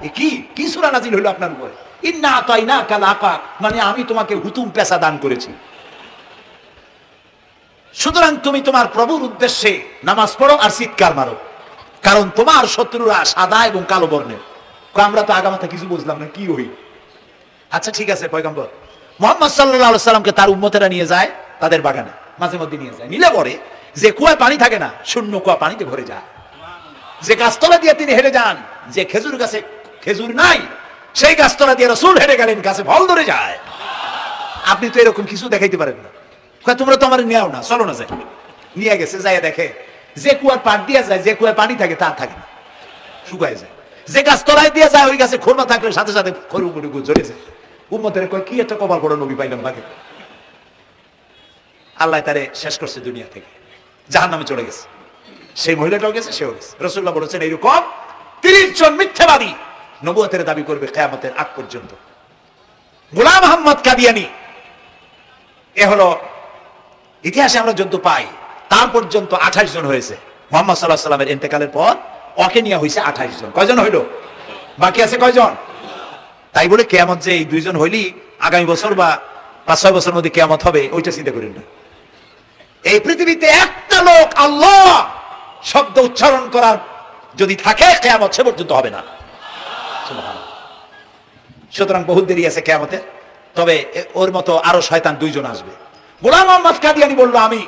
কি সূরা নাজিল হলো আপনার উপরে? ইন্না আতাইনাকাল আকাক, মানে আমি তোমাকে হুতুম পেশা দান করেছি। সুতরাং তুমি তোমার প্রভুর উদ্দেশ্যে নামাজ পড়ো আর চিৎকার মারো, কারণ তোমার শত্রুরা সাদা এবং কালো বর্ণের। আমরা তো আগামাথা কিছু বুঝলাম না, কি হই? আচ্ছা ঠিক আছে, পয়গম্বর মুহাম্মদ সাল্লাল্লাহু আলাইহি সাল্লামকে তার উম্মতেরা নিয়ে যায় তাদের বাগানে, মাঝে মধ্যে নিয়ে যায়। নিলে পরে যে কুয়ায় পানি থাকে না, শূন্য কুয়া পানিতে ভরে যায়। যে গাছতলা দিয়ে তিনি হেঁটে যান, যে খেজুর গাছে খেজুর নাই, সেই গাছতলা দিয়ে রাসূল হেঁটে গেলেন, গাছে ফল ধরে যায়। আপনি তো এরকম কিছু দেখাইতে পারেন না। তোমরা তো আমার নেও না, চলো না যাই। নিয়ে গেছে, যাই দেখে যে কুয়ার পাট দিয়ে যায়, যে কুয়ায় পানি থাকে তা থাকে না, শুকায় যায়। যে গাছ তলায় দিয়ে যায়, ওই গাছে খোরমা থাকলে সাথে সাথে খরুগুড়ি ঝরে যায়। উম্মতের কয় কি একটা কপাল পড়া নবী পাইলাম ভাগে। আল্লাহ তারে শেষ করছে দুনিয়া থেকে, জাহান্নামে চলে গেছে। সেই মহিলাটাও গেছে, সেও গেছে। রাসূলুল্লাহ বলেছেন এইরকম 30 জন মিথ্যাবাদী নবুয়তের দাবি করবে কিয়ামতের আগ পর্যন্ত। গোলাম আহমদ কাদিয়ানী, এ হলো ইতিহাসে আমরা যত পাই, তার পর্যন্ত 28 জন হয়েছে। মুহাম্মদ সাল্লাল্লাহু আলাইহি সাল্লামের ইন্তেকালের পর ওকে নিয়ে হয়েছে 28 জন। কয়জন হইল? বাকি আছে কয়জন? তাই বলে কিয়ামত যে এই 2 জন হইলি আগামী বছর বা 5-6 বছরের মধ্যে কিয়ামত হবে, ওইটা চিন্তা করেন না। এই পৃথিবীতে একটা লোক আল্লাহ শব্দ উচ্চারণ করার যদি থাকে, কিয়ামত সে পর্যন্ত হবে না। সুবহানাল্লাহ। সুতরাং বহুত দেরি আছে কিয়ামতে। তবে ওর মতো আরো শয়তান 2 জন আসবে। গোলাম আহমদ কাদিয়ানী বলল, আমি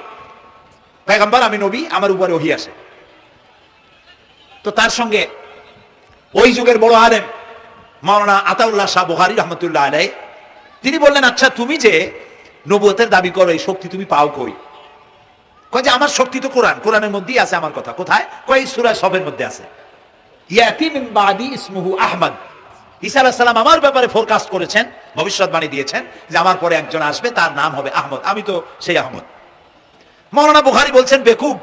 পয়গম্বর, আমি নবী, আমার উপরে ওহী আসে। তো তার সঙ্গে ওই যুগের বড় আলেম মাওলানা আতাউল্লাহ শাহ বুখারী রাহমাতুল্লাহ আলাইহি, তিনি বললেন, আচ্ছা তুমি যে নবুয়তের দাবি করো, এই শক্তি তুমি পাও কই? কয় যে আমার শক্তি তো কোরআন, কোরআনের মধ্যেই আছে আমার কথা। কোথায়? কয় সূরা সফের মধ্যে আছে। ইয়াতি মিন বাদি ইসমুহু আহমদ। ঈসা আলাইহিস সালাম আমার ব্যাপারে ফোরকাস্ট করেছেন, ভবিষ্যৎবাণী দিয়েছেন যে আমার পরে একজন আসবে, তার নাম হবে আহমদ। আমি তো সেই আহমদ। মাওলানা বুখারী বলছেন, বেকুব,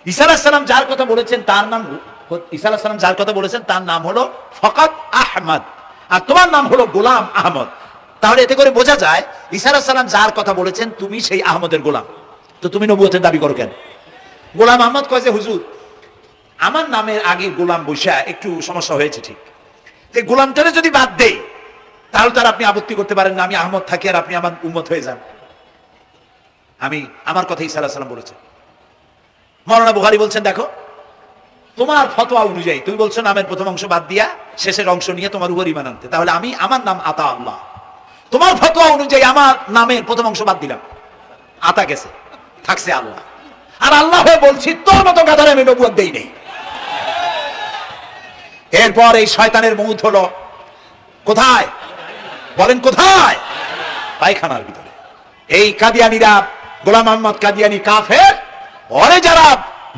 ঈসা আলাইহিস সালাম যার কথা বলেছেন তার নাম, ঈসা আলাইহিস সালাম যার কথা বলেছেন তার নাম হলো ফকাত আহমদ, আর তোমার নাম হলো গোলাম আহমদ। তাহলে এতে করে বোঝা যায় ঈসা আলাইহিস সালাম যার কথা বলেছেন তুমি সেই আহমদের গোলাম। তো তুমি নবুয়তের দাবি করো কেন? গোলাম আহমদ কয় যে হুজুর, আমার নামের আগে গোলাম বৈশা একটু সমস্যা হয়েছে, ঠিক, যে গোলামটারে যদি বাদ দেই তাহলে তার আপনি আপত্তি করতে পারেন না, আমি আহমদ থাকি আর আপনি আমার উম্মত হয়ে যান। আমি আমার কথা ঈসা আলাইহিস সালাম বলেছেন। মাওলানা বুখারী বলছেন, দেখো তোমার ফতোয়া অনুযায়ী তুমি বলছো নামের প্রথম অংশ বাদ দিয়া শেষের অংশ নিয়ে তোমার উপর ঈমান আনতে, তাহলে আমি, আমার নাম আতা আল্লাহ, তোমার ফতোয়া অনুযায়ী আমার নামের প্রথম অংশ বাদ দিলাম, আতা গেছে, থাকছে আল্লাহ। আর আল্লাহ হয়ে বলছি তোর মতো গাধারে আমি নবুয়ত দেই নেই। এরপর এই শয়তানের মৌত হলো কোথায়? বলেন কোথায়? পায়খানার ভিতরে। এই কাদিয়ানীরা, গোলাম আহমদ কাদিয়ানী কাফের, ওরে যারা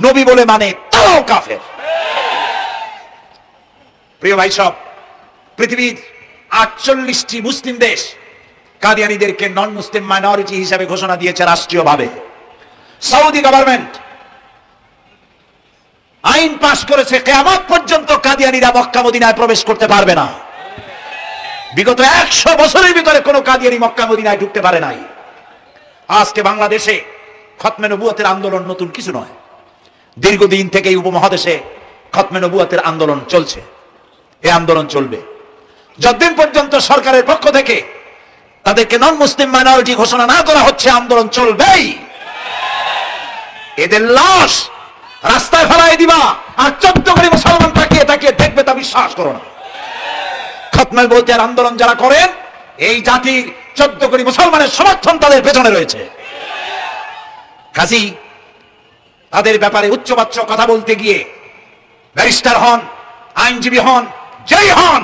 নবী বলে মানে তারাও কাফের। প্রিয় ভাই সব, পৃথিবীর 48টি মুসলিম দেশ কাদিয়ানীদেরকে নন মুসলিম মাইনরিটি হিসাবে ঘোষণা দিয়েছে রাষ্ট্রীয়ভাবে। সৌদি গভর্নমেন্ট আইন পাশ করেছে, কিয়ামত পর্যন্ত কাদিয়ানীরা মক্কা মদিনায় প্রবেশ করতে পারবে না। বিগত 100 বছরের ভিতরে কোনো কাদিয়ানী মক্কা মদিনায় ঢুকতে পারে নাই। আজকে বাংলাদেশে খতমে নবুয়তের আন্দোলন নতুন কিছু নয়। দীর্ঘদিন থেকে এই উপমহাদেশে খতমে নবুয়তের আন্দোলন চলছে। এই আন্দোলন চলবে যতদিন পর্যন্ত সরকারের পক্ষ থেকে তাদেরকে নন মুসলিম মাইনরিটি ঘোষণা না করা হচ্ছে, আন্দোলন চলবেই। এদের লাশ রাস্তায় ফেলাই দিবা আর 14 কোটি মুসলমান তাকিয়ে তাকিয়ে দেখবে, তা বিশ্বাস করো না। খতমে নবুয়তের আন্দোলন যারা করেন, এই জাতির 14 কোটি মুসলমানের সমর্থন তাদের পেছনে রয়েছে। কাজী তাদের ব্যাপারে উচ্চবাচ্য কথা বলতে গিয়ে ব্যারিস্টার হন, আইনজীবী হন, যেই হন,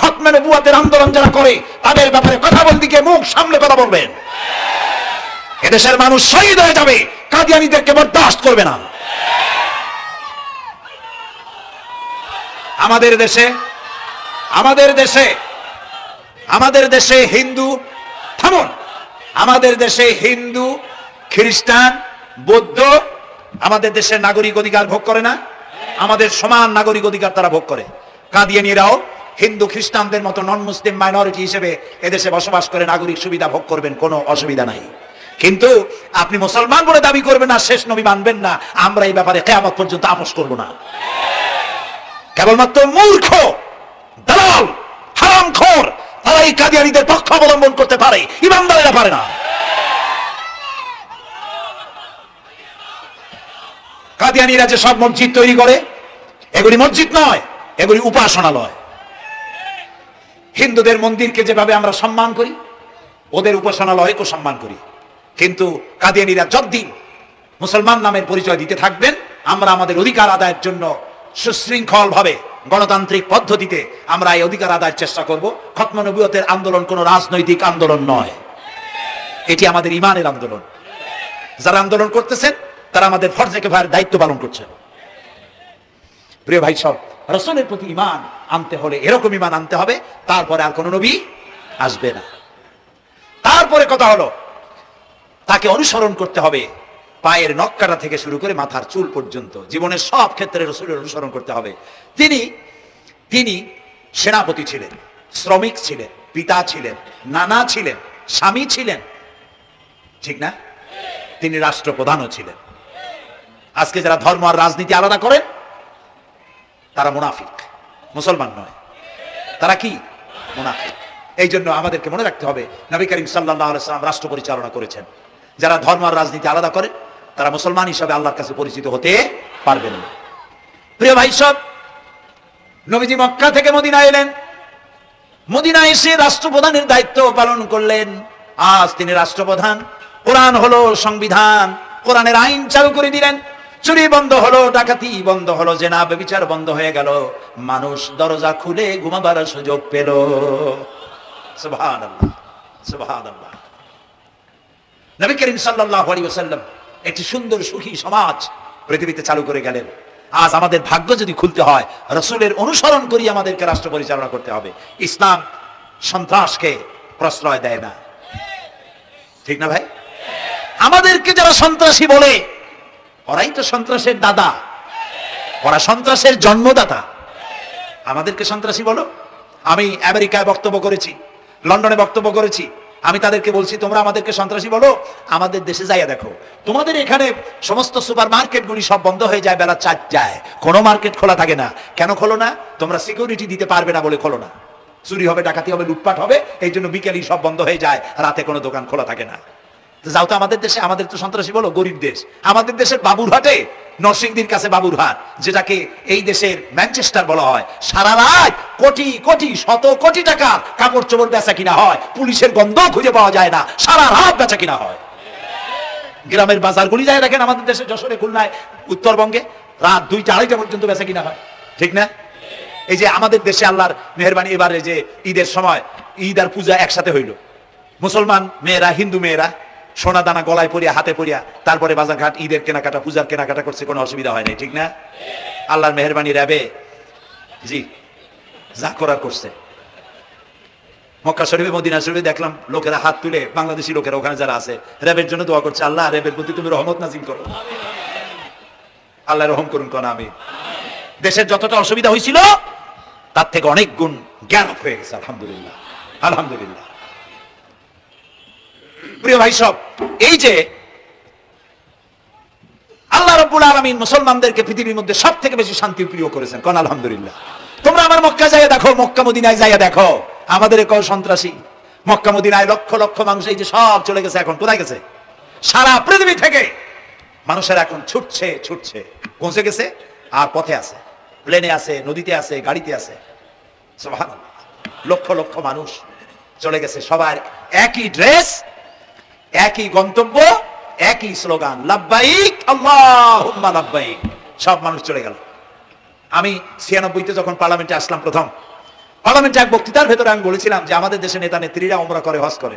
খতমে নবুয়তের আন্দোলন যারা করে তাদের ব্যাপারে কথা বলতে গিয়ে মুখ সামলে কথা বলবেন। এদেশের মানুষ শহীদ হয়ে যাবে, কাদিয়ানীদেরকে বরদাস্ত করবে না। আমাদের দেশে হিন্দু, থামুন, আমাদের দেশে হিন্দু, খ্রিস্টান, বৌদ্ধ আমাদের দেশের নাগরিক অধিকার ভোগ করে না? আমাদের সমান নাগরিক অধিকার তারা ভোগ করে। কাদিয়ানীরাও হিন্দু খ্রিস্টানদের মতো নন মুসলিম মাইনরিটি হিসেবে এদেশে বসবাস করে নাগরিক সুবিধা ভোগ করবেন, কোনো অসুবিধা নাই। কিন্তু আপনি মুসলমান বলে দাবি করবেন না, শেষ নবী মানবেন না, আমরা এই ব্যাপারে কিয়ামত পর্যন্ত আপোষ করব না। কেবলমাত্র মূর্খ, দালাল, হারামখোর তারা এই কাদিয়ানীদের পক্ষ অবলম্বন করতে পারে, ইমানদারেরা পারে না। কাদিয়ানীরা যে সব মসজিদ তৈরি করে, এগুলি মসজিদ নয়, এগুলি উপাসনালয়। হিন্দুদের মন্দিরকে যেভাবে আমরা সম্মান করি, ওদের উপাসনালয়কে সম্মান করি। কিন্তু কাদিয়ানীরা যতদিন মুসলমান নামের পরিচয় দিতে থাকবেন, আমরা আমাদের অধিকার আদায়ের জন্য সুশৃঙ্খল ভাবে গণতান্ত্রিক পদ্ধতিতে আমরা এই অধিকার আদায়ের চেষ্টা করব। খতম নবুয়তের আন্দোলন কোনো রাজনৈতিক আন্দোলন নয়, এটি আমাদের ইমানের আন্দোলন। যারা আন্দোলন করতেছেন তারা আমাদের ফরজে কিফায়ার দায়িত্ব পালন করছেন। প্রিয় ভাই সব, রাসূলের প্রতি ঈমান আনতে হলে এরকম ঈমান আনতে হবে, তারপরে আর কোন নবী আসবে না। তারপরে কথা হলো তাকে অনুসরণ করতে হবে পায়ের নখকাটা থেকে শুরু করে মাথার চুল পর্যন্ত, জীবনের সব ক্ষেত্রে রাসূলের অনুসরণ করতে হবে। তিনি সেনাপতি ছিলেন, শ্রমিক ছিলেন, পিতা ছিলেন, নানা ছিলেন, স্বামী ছিলেন, ঠিক না? তিনি রাষ্ট্রপ্রধানও ছিলেন। আজকে যারা ধর্ম আর রাজনীতি আলাদা করেন তারা মুনাফিক, মুসলমান নয়, তারা কি? মুনাফিক। এই জন্য আমাদেরকে মনে রাখতে হবে নবী করিম সাল্লাল্লাহু আলাইহি ওয়াসাল্লাম রাষ্ট্র পরিচালনা করেছেন। যারা ধর্ম আর রাজনীতি আলাদা করে তারা মুসলমান হিসাবে আল্লাহর কাছে পরিচিত হতে পারবেন না। প্রিয় ভাই সব, নবীজি মক্কা থেকে মদিনা এলেন, মদিনা এসে রাষ্ট্রপ্রধানের দায়িত্ব পালন করলেন। আজ তিনি রাষ্ট্রপ্রধান, কোরআন হলো সংবিধান, কোরআনের আইন চালু করে দিলেন। চুরি বন্ধ হলো, ডাকাতি বন্ধ হলো, জেনা ব্যভিচার বন্ধ হয়ে গেল, মানুষ দরজা খুলে ঘুমাবার সুযোগ পেল। সুবহানাল্লাহ, সুবহানাল্লাহ। নবী করিম সাল্লাল্লাহু আলাইহি ওয়াসাল্লাম একটি সুন্দর সুখী সমাজ পৃথিবীতে চালু করে গেলেন। আজ আমাদের ভাগ্য যদি খুলতে হয়, রাসূলের অনুসরণ করি আমাদেরকে রাষ্ট্র পরিচালনা করতে হবে। ইসলাম সন্ত্রাসকে প্রশ্রয় দেয় না, ঠিক না ভাই? আমাদেরকে যারা সন্ত্রাসী বলে, ওরাই তো সন্ত্রাসের দাদা, ওরা সন্ত্রাসের জন্মদাতা। আমাদেরকে সন্ত্রাসী বলো? আমি আমেরিকায় বক্তব্য করেছি, লন্ডনে বক্তব্য করেছি, আমি তাদেরকে বলছি তোমরা আমাদেরকে সন্ত্রাসী বলো, আমাদের দেশে যাইয়া দেখো, তোমাদের এখানে সমস্ত সুপার মার্কেটগুলি সব বন্ধ হয়ে যায় বেলা 4টায়, কোনো মার্কেট খোলা থাকে না। কেন খোলো না? তোমরা সিকিউরিটি দিতে পারবে না বলে খোলো না। চুরি হবে, ডাকাতি হবে, লুটপাট হবে, এই জন্য বিকেলই সব বন্ধ হয়ে যায়, রাতে কোনো দোকান খোলা থাকে না। যাও তো আমাদের দেশে, আমাদের তো সন্ত্রাসী বলো, গরিব দেশ। আমাদের দেশের বাবুরহাটে, নরসিংদীর কাছে বাবুরহাট, যেটাকে এই দেশের ম্যানচেস্টার বলা হয়, সারা রাত কোটি কোটি শত কোটি টাকা কাপড় চোপড় বেচা কিনা হয়, পুলিশের গন্ধ খুঁজে পাওয়া যায় না, সারা রাত বেচা কিনা হয়। গ্রামের বাজারগুলি যায় দেখেন আমাদের দেশে, যশোরে, খুলনায়, উত্তরবঙ্গে রাত 2টা 2:30 পর্যন্ত বেচা কিনা হয়, ঠিক না? এই যে আমাদের দেশে আল্লাহর মেহেরবানি, এবারে যে ঈদের সময় ঈদ আর পূজা একসাথে হইল, মুসলমান মেয়েরা, হিন্দু মেয়েরা সোনা দানা গলায় পরিয়া, হাতে পরিয়া, তারপরে বাজারঘাট ঈদের কেনাকাটা, পূজার কেনাকাটা করছে, কোনো অসুবিধা হয় নাই, ঠিক না? আল্লাহর মেহেরবানি র্যাবে জি যা করার করছে। মক্কা শরীফে, মদিনা শরীফে দেখলাম লোকেরা হাত তুলে, বাংলাদেশি লোকেরা ওখানে যারা আছে, র্যাবের জন্য দোয়া করছে, আল্লাহ র্যাবের প্রতি তুমি রহমত নাজিল করো, আল্লাহ রহম করুন কোন। আমি দেশের যতটা অসুবিধা হয়েছিল তার থেকে অনেক গুণ জ্ঞান হয়ে গেছে, আলহামদুলিল্লাহ, আলহামদুলিল্লাহ। প্রিয় ভাই সব, এই যে আল্লাহ রাব্বুল আলামিন মুসলমানদেরকে পৃথিবীর মধ্যে সব থেকে বেশি শান্তি প্রিয় করেছেন, কোন আলহামদুলিল্লাহ। তোমরা আমার মক্কা যাইয়া দেখো, মক্কা মদিনায় যাইয়া দেখো, আমাদের কেউ সন্ত্রাসী? মক্কা মদিনায় লক্ষ লক্ষ মানুষ এই যে সব চলে গেছে, এখন কোথায় গেছে? সারা পৃথিবী থেকে মানুষের এখন ছুটছে ছুটছে, পৌঁছে গেছে, আর পথে আছে, প্লেনে আছে, নদীতে আছে, গাড়িতে আছে, সুবহানাল্লাহ। লক্ষ লক্ষ মানুষ চলে গেছে, সবার একই ড্রেস, একই গন্তব্য, একই স্লোগান, লাব্বাইক আল্লাহুম্মা লাব্বাইক। সব মানুষ চলে গেল। আমি 96-তে যখন পার্লামেন্টে আসলাম, প্রথম পার্লামেন্টে এক বক্তৃতার ভেতরে আমি বলেছিলাম যে আমাদের দেশে নেতা নেত্রীরা ওমরা করে, হজ করে।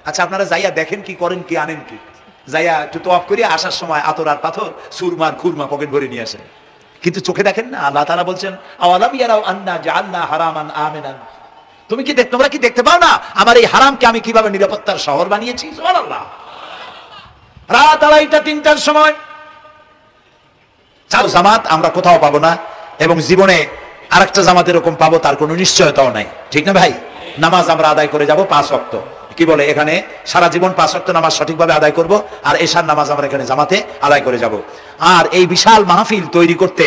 আচ্ছা, আপনারা যাইয়া দেখেন কি করেন, কি আনেন কি? যাইয়া একটু তোয়াফ করিয়া আসার সময় আতর আর পাথর, সুরমার খুরমা পকেট ভরে নিয়ে আসেন, কিন্তু চোখে দেখেন না। আল্লাহ তাআলা বলছেন, আওয়ালাম ইয়ারাউ আন্না জাআলনা হারামান আমিনান, তোমরা কি দেখতে পাও না আমার এই হারামকে আমি কিভাবে নিরাপত্তার শহর বানিয়েছি? সুবহানাল্লাহ। রাত 2:30-3টার সময় চালু জামাত আমরা কোথাও পাবো না, এবং জীবনে আরেকটা জামাত এরকম পাবো তার কোনো নিশ্চয়তাও নাই, ঠিক না ভাই? নামাজ আমরা আদায় করে যাব 5 ওয়াক্ত, কি বলে এখানে সারা জীবন 5 ওয়াক্ত নামাজ সঠিকভাবে আদায় করব, আর এশার নামাজ আমরা এখানে জামাতে আদায় করে যাব। আর এই বিশাল মাহফিল তৈরি করতে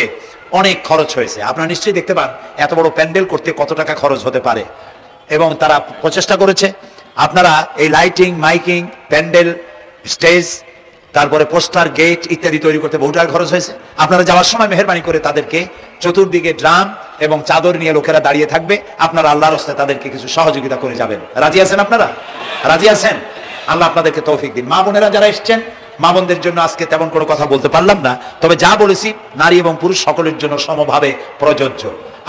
অনেক খরচ হয়েছে, আপনারা নিশ্চয়ই দেখতে পান এত বড় প্যান্ডেল করতে কত টাকা খরচ হতে পারে, এবং তারা প্রচেষ্টা করেছে। আপনারা এই লাইটিং, মাইকিং, প্যান্ডেল, স্টেজ, তারপরে পোস্টার, গেট ইত্যাদি তৈরি করতে বহু টাকা খরচ হয়েছে। আপনারা যাওয়ার সময় মেহেরবানি করে তাদেরকে চতুর্দিকে ড্রাম এবং চাদর নিয়ে লোকেরা দাঁড়িয়ে থাকবে, আপনারা আল্লাহর রাস্তায় তাদেরকে কিছু সহযোগিতা করে যাবেন। রাজি আছেন আপনারা? রাজি আছেন? আল্লাহ আপনাদেরকে তৌফিক দিন। মা বোনেরা যারা এসছেন, মা বোনদের জন্য আজকে তেমন কোনো কথা বলতে পারলাম না, তবে যা বলেছি নারী এবং পুরুষ সকলের জন্য সমভাবে প্রযোজ্য।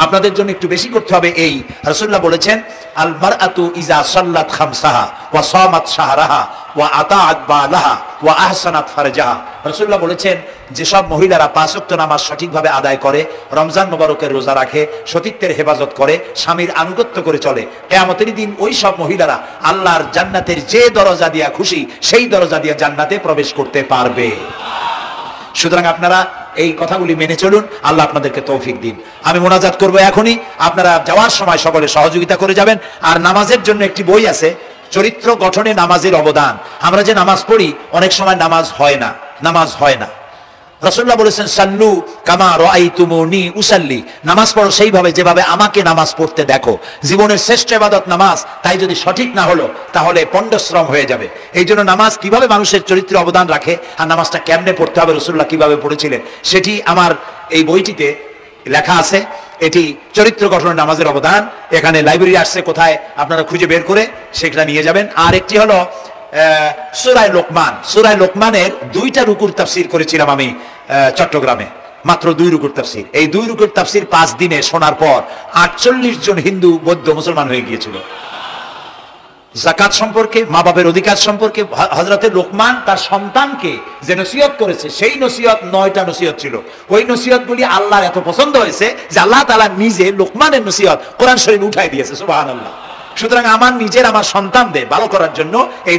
আপনাদের জন্য একটু বেশি করতে হবে। এই রাসূলুল্লাহ বলেছেন, আল মারআতু ইজা সাল্লাত খামসাহা ওয়া সামাত শাহরাহা ওয়া আতাআত বালাহা ওয়া আহসানাত ফারজাহা। রাসূলুল্লাহ বলেছেন, যেসব মহিলারা 5 ওয়াক্ত নামাজ সঠিকভাবে আদায় করে, রমজান মোবারকের রোজা রাখে, সতীত্বের হেফাজত করে, স্বামীর আনুগত্য করে চলে, কিয়ামতের দিন ওই সব মহিলারা আল্লাহর জান্নাতের যে দরজা দিয়া খুশি সেই দরজা দিয়া জান্নাতে প্রবেশ করতে পারবে। সুতরাং আপনারা এই কথাগুলি মেনে চলুন, আল্লাহ আপনাদেরকে তৌফিক দিন। আমি মোনাজাত করব এখনই, আপনারা যাওয়ার সময় সকলে সহযোগিতা করে যাবেন। আর নামাজের জন্য একটি বই আছে, চরিত্র গঠনে নামাজের অবদান। আমরা যে নামাজ পড়ি অনেক সময় নামাজ হয় না, নামাজ হয় না। রাসূলুল্লাহ বলেছেন, সাল্লু কামা রাআইতুমুনি উসাল্লি, নামাজ পড়ো সেইভাবে যেভাবে আমাকে নামাজ পড়তে দেখো। জীবনের শ্রেষ্ঠ ইবাদত নামাজ, তাই যদি সঠিক না হলো তাহলে পণ্ডশ্রম হয়ে যাবে। এই জন্য নামাজ কিভাবে মানুষের চরিত্রে অবদান রাখে আর নামাজটা কেমনে পড়তে হবে, রাসূলুল্লাহ কিভাবে পড়েছিলেন, সেটি আমার এই বইটিতে লেখা আছে। এটি চরিত্র গঠনে নামাজের অবদান। এখানে লাইব্রেরি আসছে, কোথায় আপনারা খুঁজে বের করে সেটা নিয়ে যাবেন। আর একটি হলো সূরা লোকমান। সূরা লোকমানের 2টা রুকুর তাফসীর করেছিলাম আমি চট্টগ্রামে, মাত্র 2 রুকুর তাফসীর। এই 2 রুকুর তাফসীর 5 দিনে শোনার পর 48 জন হিন্দু বৌদ্ধ মুসলমান হয়ে গিয়েছিল। যাকাত সম্পর্কে, মা বাবার অধিকার সম্পর্কে হযরতে লোকমান তার সন্তানকে যে নসিহত করেছে, সেই নসিহত 9টা নসিহত ছিল। ওই নসিহতগুলি আল্লাহর এত পছন্দ হয়েছে যে আল্লাহ তাআলা নিজে লোকমানের নসিহত কোরআন শরীফে উঠাই দিয়েছে। সুবহানাল্লাহ। সুতরাং আমার নিজের, আমার সন্তানদের ভালো করার জন্য এই